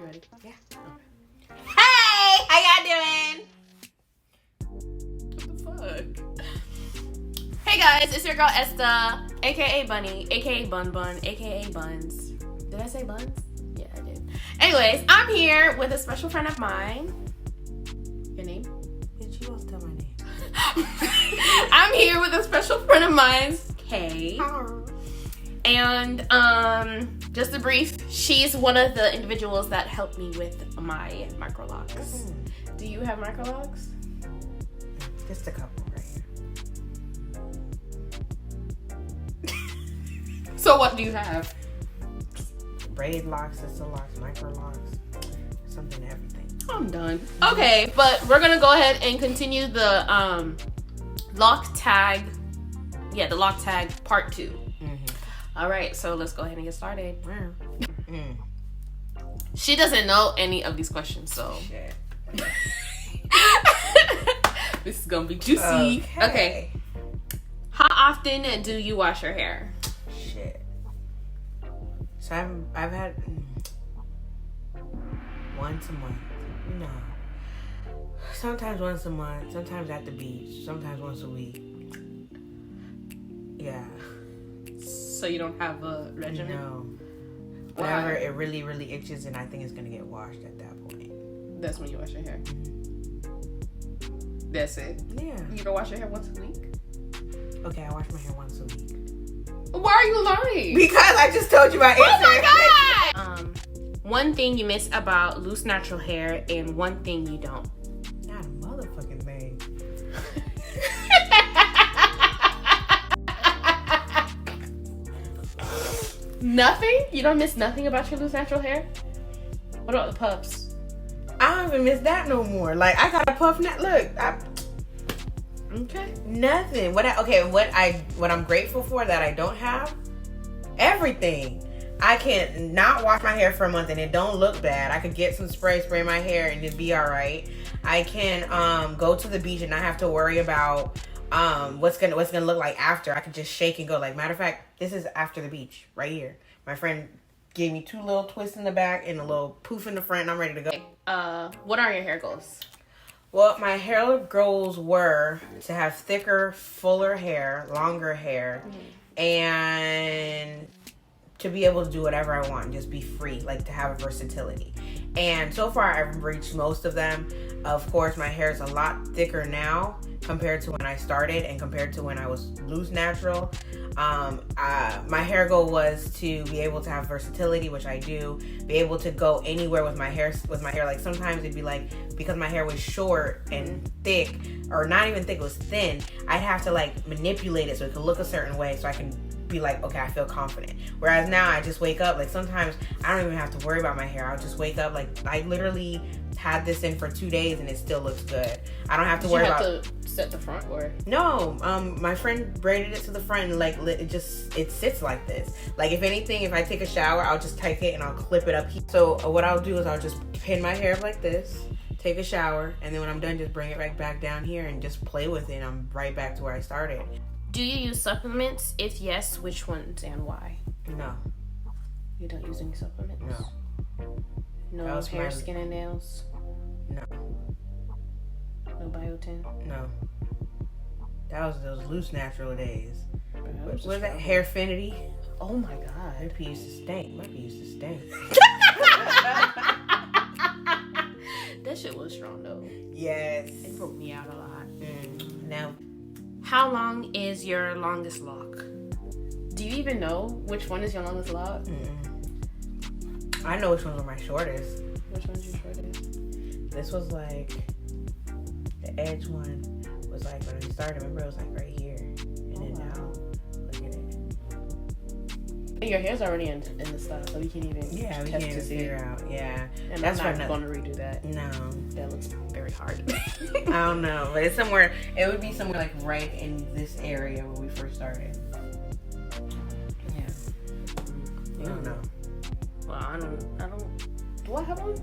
ready? Yeah. Okay. Hey! How y'all doing? What the fuck? Hey guys, it's your girl Esther, aka Bunny, aka Bun Bun, aka Buns. Did I say Buns? Yeah, I did. Anyways, I'm here with a special friend of mine. Your name? Bitch, you won't tell my name. I'm here with a special friend of mine, Kay. And just a brief, she's one of the individuals that helped me with my Microlocs. Do you have Microlocs? Just a couple right here. So what do you have? Braid locks, sister locks, Microlocs, something to everything. I'm done. Okay, but we're gonna go ahead and continue the lock tag. Yeah, the lock tag part 2. All right, so let's go ahead and get started. She doesn't know any of these questions, so Shit. this is gonna be juicy. Okay. How often do you wash your hair? Shit. So I've had once a month. No. Sometimes once a month. Sometimes at the beach. Sometimes once a week. Yeah. So you don't have a regimen? No. Why? Whenever it really, really itches, and I think it's gonna get washed at that point. That's when you wash your hair. That's it. Yeah. You don't wash your hair once a week? Okay, I wash my hair once a week. Why are you lying? Because I just told you my answer. Oh my god! One thing you miss about loose natural hair and one thing you don't. Not a motherfucking thing. Nothing? You don't miss nothing about your loose natural hair? What about the puffs? I don't even miss that no more. Like, I got a puff net. Look, Okay. nothing. What I'm grateful for that I don't have? Everything. I can not wash my hair for a month and it don't look bad. I could get some spray my hair and it'd be all right. I can go to the beach and not have to worry about what's gonna look like after. I could just shake and go. Like, matter of fact, this is after the beach right here. My friend gave me 2 little twists in the back and a little poof in the front, and I'm ready to go. What are your hair goals? Well, my hair goals were to have thicker, fuller hair, longer hair, and to be able to do whatever I want and just be free, like to have a versatility. And so far, I've reached most of them. Of course, my hair is a lot thicker now compared to when I started and compared to when I was loose natural. My hair goal was to be able to have versatility, which I do, be able to go anywhere with my hair. Like, sometimes it'd be like, because my hair was short and thick, or not even thick, it was thin, I'd have to like manipulate it so it could look a certain way so I can be like, okay, I feel confident. Whereas now I just wake up, like sometimes I don't even have to worry about my hair. I'll just wake up, like I literally had this in for 2 days and it still looks good. I don't have to worry about. You have to set the front or? No, my friend braided it to the front and like it sits like this. Like, if anything, if I take a shower, I'll just take it and I'll clip it up here. So what I'll do is I'll just pin my hair up like this, take a shower, and then when I'm done, just bring it right back down here and just play with it, and I'm right back to where I started. Do you use supplements? If yes, which ones and why? No. You don't use any supplements? No. No hair, skin, and nails? No. No biotin? No. That was those loose natural days. Was that Hairfinity? Oh my god. My pee used to stink. That shit was strong though. Yes. It broke me out a lot. No. How long is your longest lock? Do you even know which one is your longest lock? I know which ones were my shortest. Which one's your shortest? This was like, the edge one was like when we started, remember it was like right here. And then now, look at it. Your hair's already in the style, so we can't even we test can't to see figure out. Yeah. And that's I'm not going to redo that. No. That looks very hard. I don't know, but it's somewhere, it would be somewhere like right in this area where we first started. Yeah. You don't know. Well, I don't. Do I have one?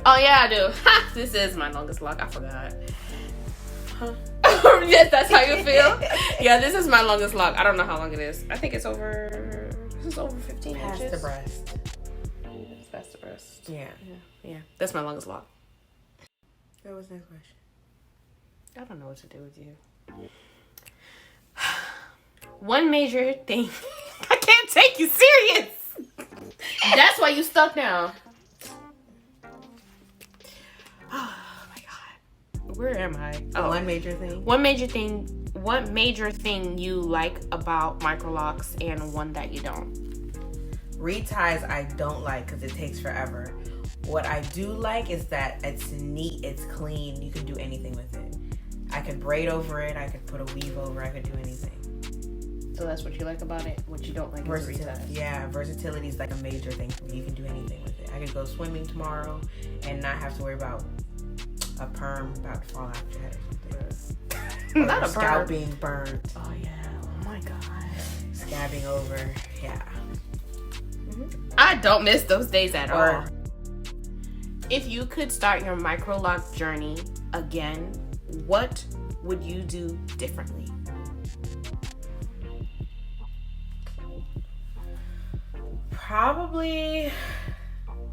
Oh yeah, I do. Ha! This is my longest lock. I forgot. Huh? Yes, that's how you feel? Yeah, this is my longest lock. I don't know how long it is. I think it's over 15 Past inches. the breast. fast to burst. Yeah. Yeah. That's my longest lock. What was the next question? I don't know what to do with you. One major thing. I can't take you serious. That's why you stuck now. Oh my god. Where am I? Oh. One major thing. What major thing you like about Microlocs and one that you don't? Reties I don't like because it takes forever. What I do like is that it's neat, it's clean. You can do anything with it. I could braid over it. I could put a weave over. I could do anything. So that's what you like about it. What you don't like is the reties. Yeah, versatility is like a major thing for me. You can do anything with it. I could go swimming tomorrow and not have to worry about a perm about to fall out your head or something. Not or a scalp burn. being burnt. Oh yeah. Oh my god. Scabbing over. Yeah. I don't miss those days at Or- all. If you could start your Microloc journey again, what would you do differently? Probably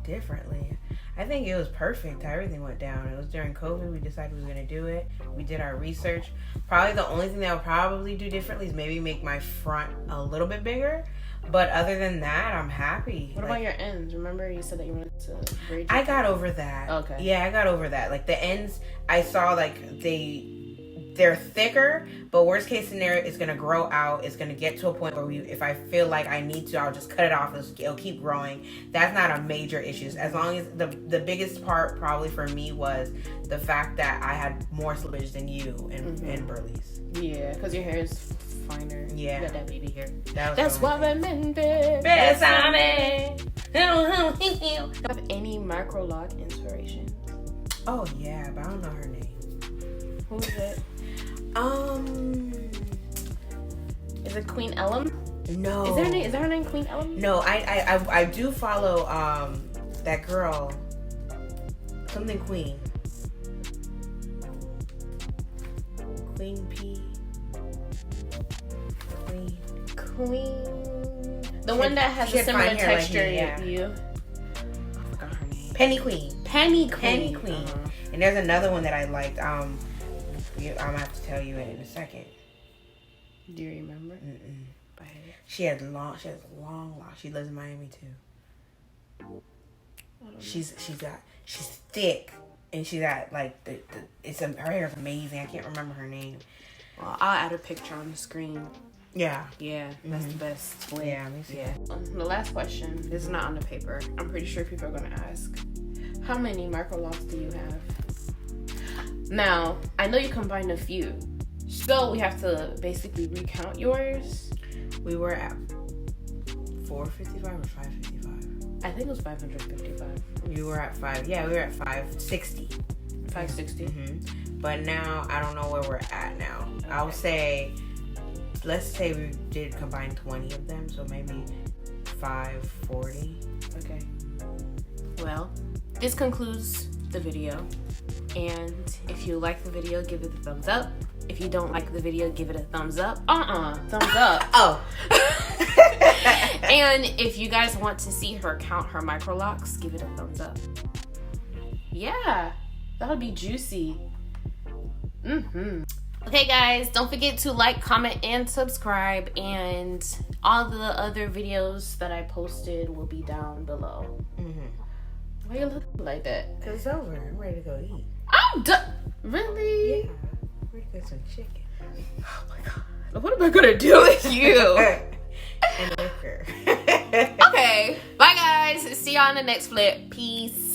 differently. I think it was perfect how everything went down. It was during COVID. We decided we were going to do it. We did our research. Probably the only thing that I would probably do differently is maybe make my front a little bit bigger. But other than that, I'm happy. What about your ends? Remember you said that you wanted to braid your I got over that. Okay. Yeah, I got over that. Like the ends, I saw like they're thicker, but worst case scenario, it's gonna grow out. It's gonna get to a point where if I feel like I need to, I'll just cut it off. It'll keep growing. That's not a major issue. As long as the biggest part probably for me was the fact that I had more slippage than you and Burley's. Yeah, because your hair is finer. Yeah. You got that baby hair. That's what I meant. Besame. Have any Microloc inspiration? Oh yeah, but I don't know her name. Who's it? Is it Queen Ellum? No. Is that her name Queen Ellum? No, I do follow that girl. Something Queen. Queen P. Queen. The one that has a similar texture like to you. I forgot her name. Penny Queen. Penny Queen. Uh-huh. And there's another one that I liked. I'm gonna have to tell you it in a second. Do you remember? She has long locks. She lives in Miami too. She's thick, and she got like her hair is amazing. I can't remember her name. Well, I'll add a picture on the screen. Yeah. Yeah, that's the best way. Yeah, me too. Yeah. The last question. This is not on the paper. I'm pretty sure people are gonna ask. How many Microlocs do you have? Now, I know you combined a few, so we have to basically recount yours. We were at 455 or 555. I think it was 555. You were at 5. Yeah, we were at 560. 560. Mm-hmm. But now I don't know where we're at now. Okay. I'll say, let's say we did combine 20 of them, so maybe 540. Okay. Well, this concludes the video. And if you like the video, give it a thumbs up. If you don't like the video, give it a thumbs up. Thumbs up. Oh. And if you guys want to see her count her Microlocs, give it a thumbs up. Yeah, that would be juicy. Okay, guys, don't forget to like, comment, and subscribe. And all the other videos that I posted will be down below. Why you looking like that? Because it's over. I'm ready to go eat. I'm done. Really? Yeah. I'm ready to get some chicken. Oh my god. What am I gonna do with you? And liquor. Okay. Bye, guys. See y'all on the next flip. Peace.